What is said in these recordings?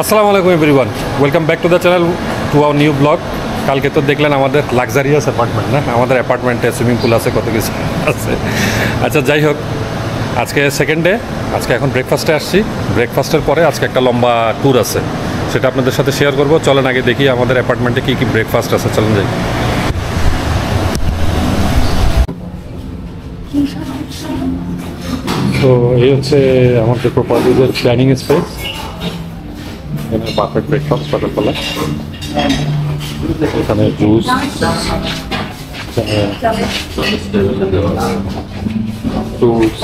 আসসালামু আলাইকুম everyone, welcome back to the channel, to our new blog. কালকে তো দেখলেন আমাদের লাক্সারিয়াস অ্যাপার্টমেন্ট, না আমাদের অ্যাপার্টমেন্টে সুইমিং পুল আছে, কত কিছু আছে। আচ্ছা, যাই হোক, আজকে সেকেন্ড ডে। আজকে এখন ব্রেকফাস্টে আসছি। ব্রেকফাস্টের পরে আজকে একটা লম্বা ট্যুর আছে, সেটা আপনাদের সাথে শেয়ার করবো। চলেন আগে দেখি আমাদের অ্যাপার্টমেন্টে কী কী ব্রেকফাস্ট আছে। চলেন যাই। তো এই হচ্ছে আমাদের প্রপার্টিজের ডাইনিং স্পেস। এখানে পারফেক্ট ব্রেকফাস্ট সকালবেলা। এখানে juice, fruits,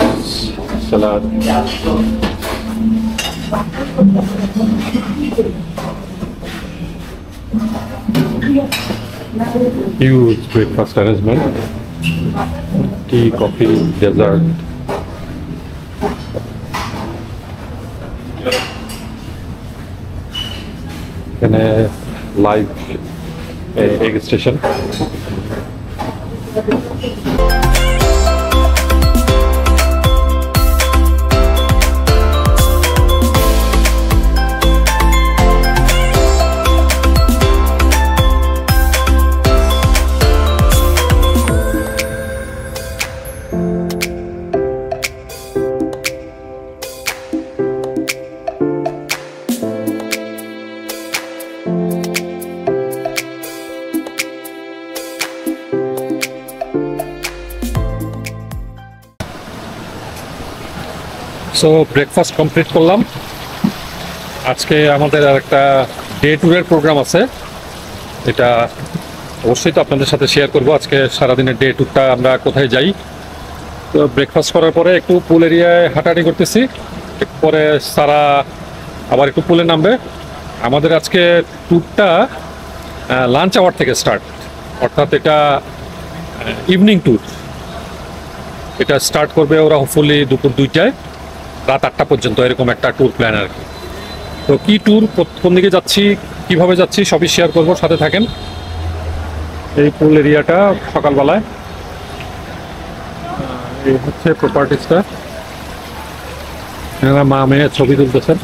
salad, huge breakfast arrangement, tea, coffee, dessert. এখানে live egg station. So breakfast complete করলাম। আজকে আমাদের আর একটা ডে ট্যুরের প্রোগ্রাম আছে, এটা অবশ্যই তো আপনাদের সাথে শেয়ার করব। আজকে সারাদিনের ডে ট্যুরটা আমরা কোথায় যাই। তো ব্রেকফাস্ট করার পরে একটু পুল এরিয়ায় হাঁটাহাঁটি করতেছি, পরে সারা আবার একটু পুলে নামবে। আমাদের আজকে ট্যুরটা লাঞ্চ আওয়ার থেকে স্টার্ট, অর্থাৎ এটা ইভিনিং ট্যুর। এটা স্টার্ট করবে ওরা হোপফুলি দুপুর 2টায়, রাত 8টা পর্যন্ত, এরকম একটা ট্যুর প্ল্যান আর কি। তো কি ট্যুর, কোন দিকে যাচ্ছি, কিভাবে যাচ্ছি, সবই শেয়ার করব, সাথে থাকেন। এই পুল এরিয়াটা সকালবেলায়, এই হচ্ছে প্রপার্টিসটা। এনারা মা মেয়ে ছবি তুলতেছেন।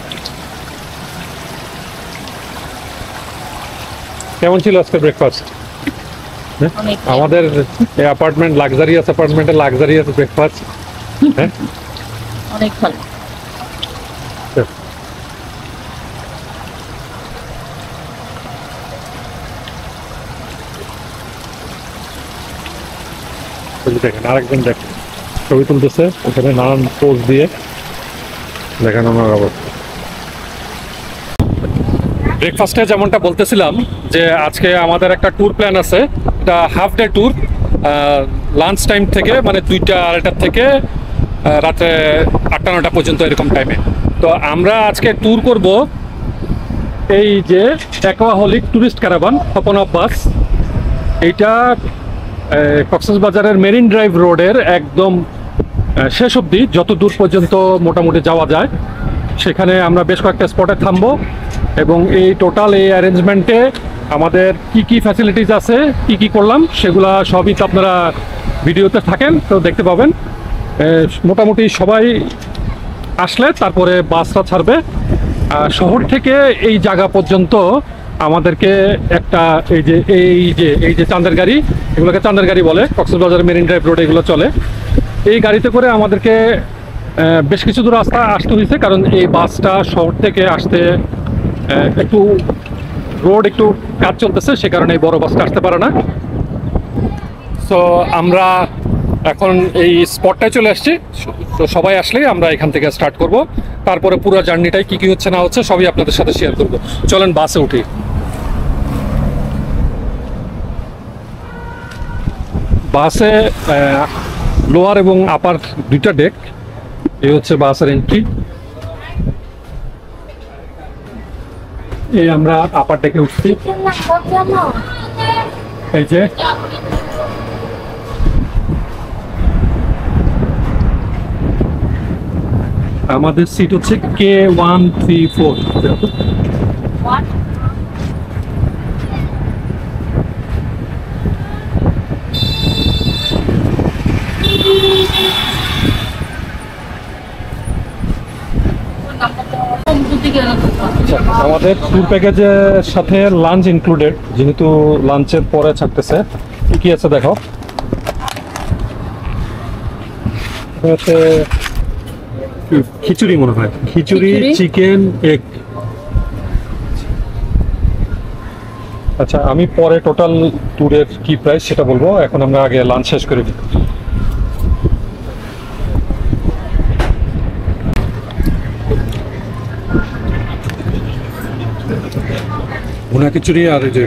কেমন ছিল আজকে ব্রেকফাস্ট? আমাদের এই অ্যাপার্টমেন্ট লাক্সারিয়াস অ্যাপার্টমেন্টে লাক্সারিয়াস ব্রেকফাস্ট। হ্যাঁ, অনেক ভালো। দেখেন আরেকজন দেখেন ছবি তুলতেছে, ওখানে নানান পোজ দিয়ে দেখেন আমার অবস্থা। ব্রেকফাস্টে যেমনটা বলতেছিলাম যে আজকে আমাদের একটা ট্যুর প্ল্যান আছে, এটা half day tour. Lunch time থেকে মানে 2টা 2:30 থেকে রাতে 8টা 9টা পর্যন্ত এরকম টাইমে। তো আমরা আজকে ট্যুর করব এই যে অ্যাকোয়াহলিক ট্যুরিস্ট ক্যারাভান হপন অফ বাস। এইটা কক্সবাজারের মেরিন ড্রাইভ রোডের একদম শেষ অবধি, যত দূর পর্যন্ত মোটামুটি যাওয়া যায়, সেখানে আমরা বেশ কয়েকটা স্পটে থামবো। এবং এই টোটাল এই অ্যারেঞ্জমেন্টে আমাদের কি কি ফ্যাসিলিটিস আছে, কি কি করলাম, সেগুলা সবই তো আপনারা ভিডিওতে থাকেন, তো দেখতে পাবেন। মোটামুটি সবাই আসলে তারপরে বাসটা ছাড়বে। শহর থেকে এই জায়গা পর্যন্ত আমাদেরকে একটা এই যে চাঁদের গাড়ি, এগুলোকে চাঁদের গাড়ি বলে, কক্সবাজার মেরিন ড্রাইভ রোড এগুলো চলে। এই গাড়িতে করে আমাদেরকে বেশ কিছু দূর রাস্তা আসতে হয়েছে, কারণ এই বাসটা শহর থেকে আসতে একটু রোড একটু কাজ চলতেছে, সে কারণে এই বড় বাসটা আসতে পারে না। সো আমরা এখন এই স্পটটায় চলে আসছি। তো সবাই আসলেই আমরা এখান থেকে স্টার্ট করব, তারপরে পুরো জার্নিটাই কী কী হচ্ছে না হচ্ছে সবই আপনাদের সাথে শেয়ার করব। চলেন বাসে উঠি। বাসে লোয়ার এবং আপার 2টা ডেক। এই হচ্ছে বাসের এন্ট্রি। এই আমরা আপার ডেকে উঠছি। এই যে আমাদের সিট হচ্ছে K134। আমাদের ট্যুর প্যাকেজের সাথে লাঞ্চ ইনক্লুডেড, যেহেতু লাঞ্চের পরে থাকতেছে। কি আছে দেখো, খিচুড়ি মনে হয়, খিচুড়ি, চিকেন, এগ। আচ্ছা, আমি পরে টোটাল ট্যুরের কি প্রাইস সেটা বলবো, এখন আমরা আগে লাঞ্চ শেষ করে দিই। ভুনা খিচুড়ি আর এই যে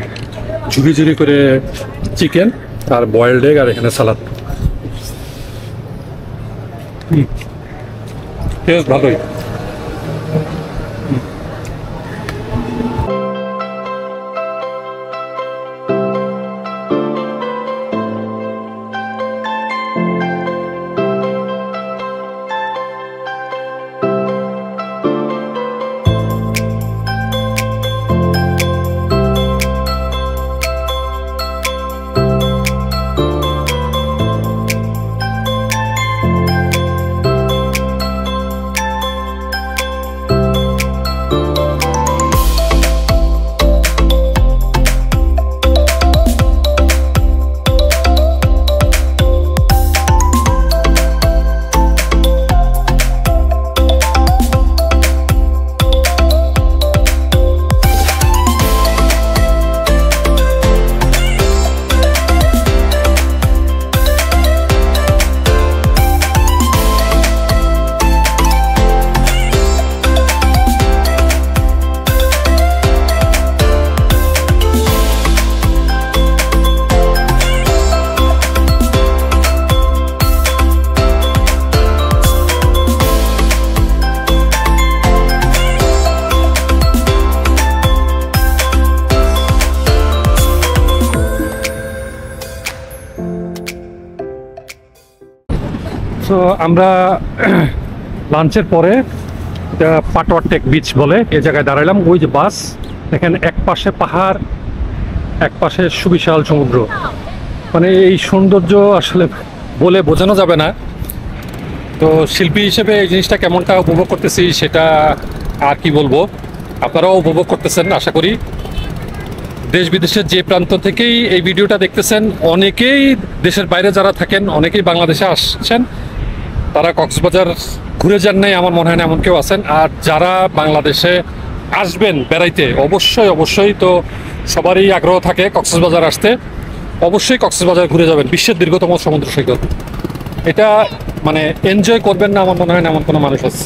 ঝুড়ি ঝুড়ি করে চিকেন আর বয়েলড এগ আর এখানে সালাদ। টেস্ট ভালোই। তো আমরা লাঞ্চের পরে পাটোয়ার টেক বিচ বলে এই জায়গায় দাঁড়ালাম। ওই যে বাস দেখেন, এক পাশে পাহাড়, এক পাশে সুবিশাল সমুদ্র। মানে এই সৌন্দর্য আসলে বলে বোঝানো যাবে না। তো শিল্পী হিসেবে এই জিনিসটা কেমনটা উপভোগ করতেছি সেটা আর কি বলবো, আপনারাও উপভোগ করতেছেন আশা করি। দেশ বিদেশের যে প্রান্ত থেকেই এই ভিডিওটা দেখতেছেন, অনেকেই দেশের বাইরে যারা থাকেন, অনেকেই বাংলাদেশে আসছেন, তারা কক্সবাজার ঘুরে যান নাই আমার মনে হয় না এমন কেউ আছেন। আর যারা বাংলাদেশে আসবেন বেড়াইতে, অবশ্যই তো সবারই আগ্রহ থাকে কক্সবাজার আসতে, অবশ্যই কক্সবাজার ঘুরে যাবেন। বিশ্বের দীর্ঘতম সমুদ্র সৈকত, এটা মানে এনজয় করবেন না আমার মনে হয় না এমন কোনো মানুষ আছে।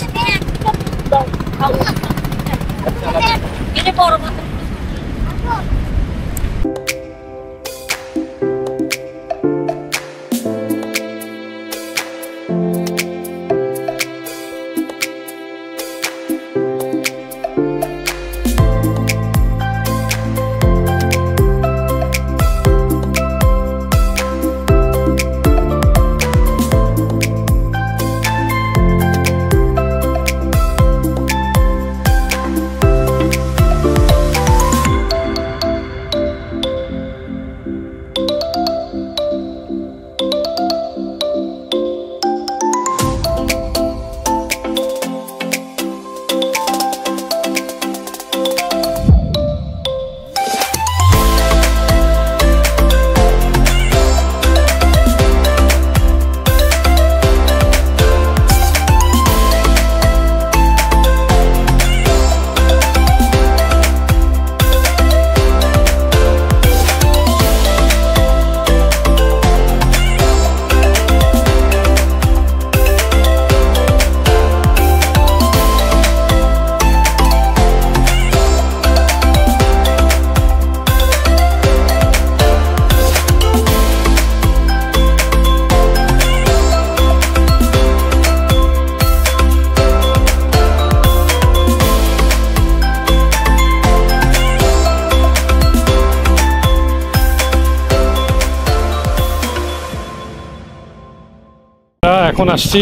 এখন আসছি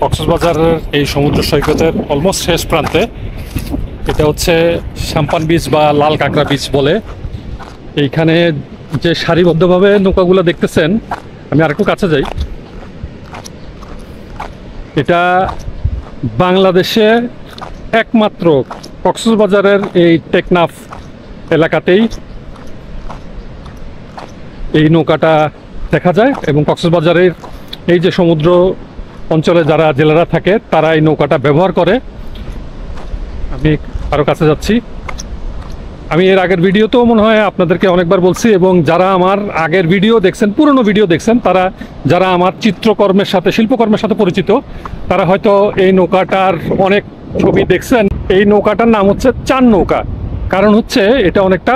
কক্সবাজারের এই সমুদ্র সৈকতের অলমোস্ট শেষ প্রান্তে। এটা হচ্ছে সাম্পান বিচ বা লাল কাঁকড়া বিচ বলে। এইখানে যে সারিবদ্ধভাবে নৌকাগুলো দেখতেছেন, আমি আরেকটু কাছে যাই, এটা বাংলাদেশে একমাত্র কক্সবাজারের এই টেকনাফ এলাকাতেই এই নৌকাটা দেখা যায় এবং কক্সবাজারের এই যে সমুদ্র অঞ্চলে যারা জেলেরা থাকে তারা এই নৌকাটা ব্যবহার করে। আমি আরও কাছে যাচ্ছি। আমি এর আগের ভিডিওতেও মনে হয় আপনাদেরকে অনেকবার বলছি, এবং যারা আমার আগের ভিডিও দেখছেন, পুরনো ভিডিও দেখছেন, তারা যারা আমার চিত্রকর্মের সাথে শিল্পকর্মের সাথে পরিচিত তারা হয়তো এই নৌকাটার অনেক ছবি দেখছেন। এই নৌকাটার নাম হচ্ছে চাঁদ নৌকা। কারণ হচ্ছে এটা অনেকটা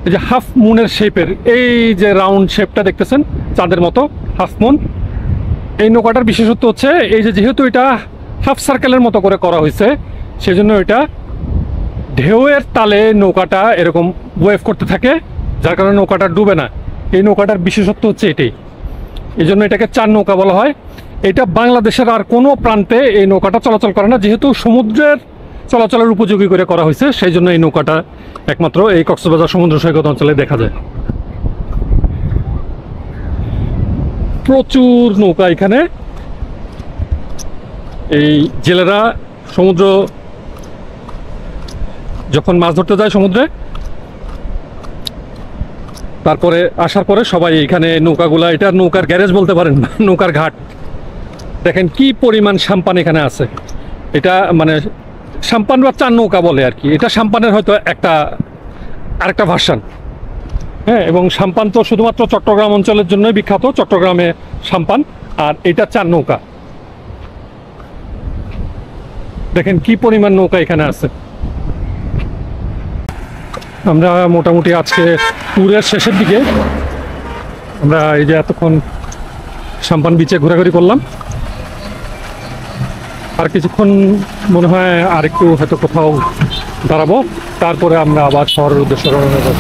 এই যে হাফ মুনের শেপের, এই যে রাউন্ড শেপটা দেখতেছেন চাঁদের মতো হাফ মুন। এই নৌকাটার বিশেষত্ব হচ্ছে এই যে যেহেতু এটা হাফ সার্কেলের মতো করে করা হয়েছে, সেজন্য এটা ঢেউয়ের তালে নৌকাটা এরকম ওয়েভ করতে থাকে, যার কারণে নৌকাটা ডুবে না। এই নৌকাটার বিশেষত্ব হচ্ছে এটাই, এই জন্য এটাকে চাঁদ নৌকা বলা হয়। এটা বাংলাদেশের আর কোনো প্রান্তে এই নৌকাটা চলাচল করে না, যেহেতু সমুদ্রের চলাচলের উপযোগী করে করা হয়েছে, সেই জন্য এই নৌকাটা একমাত্র এই কক্সবাজার সমুদ্র সৈকত অঞ্চলে দেখা যায়। প্রচুর নৌকা এখানে। এই জেলেরা সমুদ্র যখন মাছ ধরতে যায় সমুদ্রে, তারপরে আসার পরে সবাই এখানে নৌকাগুলা, এটা নৌকার গ্যারেজ বলতে পারেন, নৌকার ঘাট। দেখেন কি পরিমাণ সাম্পান এখানে আছে। এটা মানে সাম্পান বা চাঁদ নৌকা বলে আর কি। এটা সাম্পানের হয়তো আরেকটা ভার্সান। হ্যাঁ, এবং সাম্পান তো শুধুমাত্র চট্টগ্রাম অঞ্চলের জন্যই বিখ্যাত, চট্টগ্রামে সাম্পান, আর এটা চাঁদ নৌকা। দেখেন কি পরিমাণ নৌকা এখানে আছে। আমরা মোটামুটি আজকে ট্যুরের শেষের দিকে, আমরা এই যে এতক্ষণ সাম্পান বিচে ঘোরাঘুরি করলাম, আর কিছুক্ষণ মনে হয় আর একটু হয়তো কোথাও দাঁড়াবো, তারপরে আমরা আবার শহরের উদ্দেশ্যে রওনা যাব।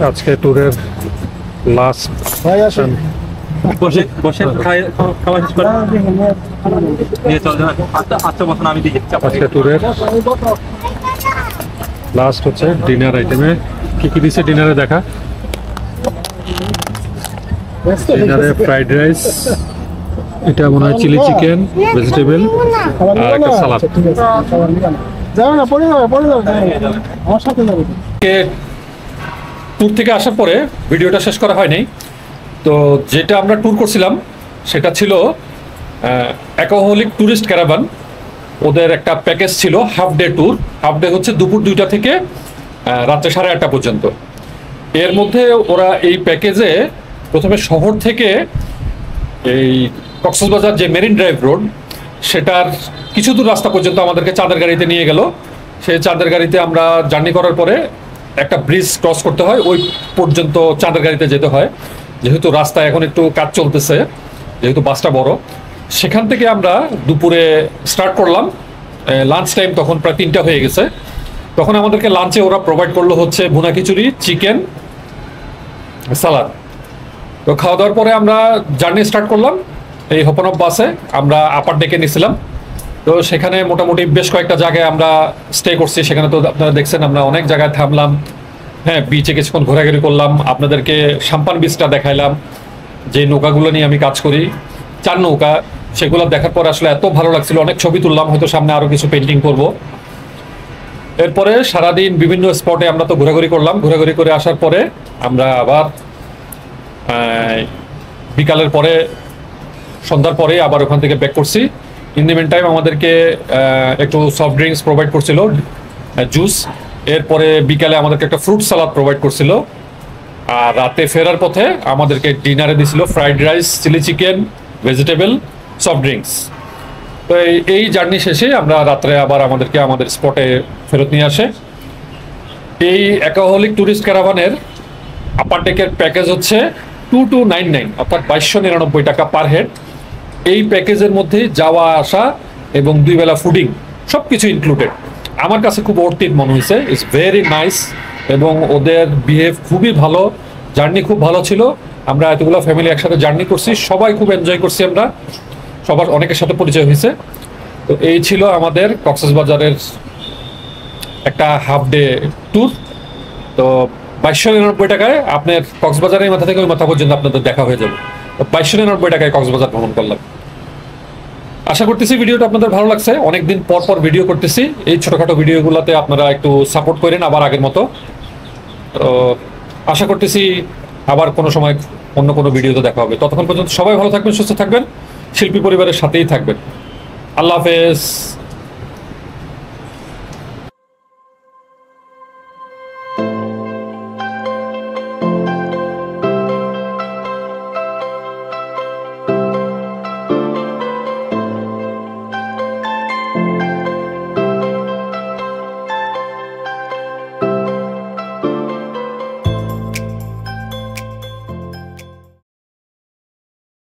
আজকে ট্যুরের লাস্ট আজকে ট্যুরের লাস্ট হচ্ছে ডিনার আইটেমে কি কি দিচ্ছে ডিনারে দেখা। ডিনারে ফ্রাইড রাইস, এটা মনে হয় চিলি চিকেন, ভেজিটেবল আর একটা সালাদ। ট্যুর থেকে আসার পরে ভিডিওটা শেষ করা হয়নি। তো যেটা আমরা ট্যুর করছিলাম সেটা ছিল অ্যাকোহলিক ট্যুরিস্ট ক্যারাভান। ওদের একটা প্যাকেজ ছিল half day tour. Half day হচ্ছে দুপুর 2টা থেকে রাত্রে 8:30 পর্যন্ত। এর মধ্যে ওরা এই প্যাকেজে প্রথমে শহর থেকে এই কক্সবাজার যে মেরিন ড্রাইভ রোড, সেটার কিছু দূর রাস্তা পর্যন্ত আমাদেরকে চাঁদের গাড়িতে নিয়ে গেল। সেই চাঁদের গাড়িতে আমরা জার্নি করার পরে একটা ব্রিজ ক্রস করতে হয়, ওই পর্যন্ত চাঁদের গাড়িতে যেতে হয়। যেহেতু রাস্তায় এখন একটু কাজ চলতেছে, যেহেতু বাসটা বড়, সেখান থেকে আমরা দুপুরে স্টার্ট করলাম। লাঞ্চ টাইম তখন প্রায় 3টা হয়ে গেছে। তখন আমাদেরকে লাঞ্চে ওরা প্রোভাইড করলো হচ্ছে ভুনা খিচুড়ি, চিকেন, সালাদ। তো খাওয়া দাওয়ার পরে আমরা জার্নি স্টার্ট করলাম। এই হোপন অফ বাসে আমরা আপার ডেকে নিয়েছিলাম। তো সেখানে মোটামুটি বেশ কয়েকটা জায়গায় আমরা স্টে করছি। সেখানে তো আপনারা দেখছেন আমরা অনেক জায়গায় থামলাম। হ্যাঁ, বিচে কিছুক্ষণ ঘোরাঘুরি করলাম, আপনাদেরকে সাম্পান বিচটা দেখাইলাম, যে নৌকাগুলো নিয়ে আমি কাজ করি, চার নৌকা, সেগুলো দেখার পর আসলে এত ভালো লাগছিল, অনেক ছবি তুললাম, হয়তো সামনে আরও কিছু পেন্টিং করব। এরপরে সারাদিন বিভিন্ন স্পটে আমরা তো ঘোরাঘুরি করলাম। ঘোরাঘুরি করে আসার পরে আমরা আবার বিকালের পরে, সন্ধ্যার পরে আবার ওখান থেকে ব্যাক করছি। ইন দি মিন টাইম আমাদেরকে একটু সফট ড্রিঙ্কস প্রোভাইড করছিল, জুস। এরপরে বিকালে আমাদেরকে একটা ফ্রুট সালাদ প্রোভাইড করছিল। আর রাতে ফেরার পথে আমাদেরকে ডিনারে দিছিল fried rice, chilli chicken, vegetable, soft drinks. তো এই জার্নি শেষে আমরা রাত্রে আবার আমাদেরকে আমাদের স্পটে ফেরত নিয়ে আসে। এই অ্যাকোহলিক ট্যুরিস্ট ক্যারাভানের আপার ডেকের প্যাকেজ হচ্ছে 2299, অর্থাৎ 2299 টাকা পার হেড। এই প্যাকেজের মধ্যে যাওয়া আসা এবং 2 বেলা ফুডিং সব কিছু ইনক্লুডেড। আমার কাছে খুব অর্থিত মনে হয়েছে। ইটস ভেরি নাইস এবং ওদের বিহেভ খুবই ভালো। জার্নি খুব ভালো ছিল। আমরা এতগুলো ফ্যামিলি একসাথে জার্নি করছি, সবাই খুব এনজয় করছি। আমরা সবার অনেকের সাথে পরিচয় হয়েছে। তো এই ছিল আমাদের কক্সবাজারের একটা হাফ ডে ট্যুর। তো 2299 টাকায় আপনার কক্সবাজারের মাথা থেকে ওই মাথা পর্যন্ত আপনাদের দেখা হয়ে যাবে। 2299 টাকায় কক্সবাজার ভ্রমণ করলাম। আশা করতেছি ভিডিওটা আপনাদের ভালো লাগছে। অনেকদিন পর পর ভিডিও করতেছি, এই ছোটখাটো ভিডিওগুলোতে আপনারা একটু সাপোর্ট করেন আবার আগের মতো। তো আশা করতেছি আবার কোনো সময় অন্য কোনো ভিডিওতে দেখা হবে। ততক্ষণ পর্যন্ত সবাই ভালো থাকবেন, সুস্থ থাকবেন, শিল্পী পরিবারের সাথেই থাকবেন। আল্লাহ হাফেজ।